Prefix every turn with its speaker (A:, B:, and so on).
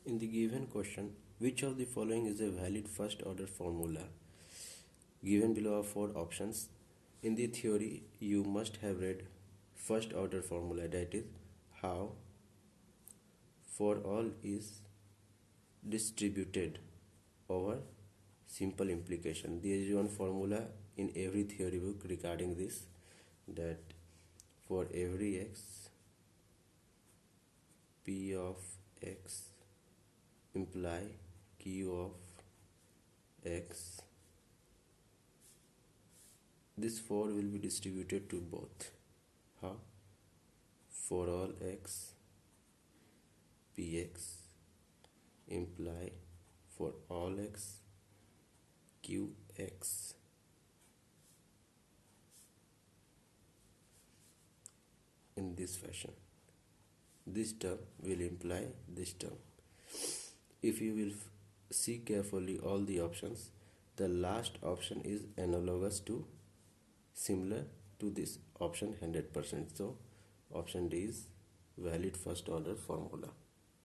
A: In the given question, which of the following is a valid first order formula? Given below are four options. In the theory, you must have read first order formula, that is how for all is distributed over simple implication. There is one formula in every theory book regarding this, that for every x, p of x imply q of x. This 4 will be distributed to both. How? For all x, px imply for all x, qx. In this fashion, this term will imply this term. If you will see carefully all the options, the last option is analogous to, similar to this option 100%. So option D is valid first order formula.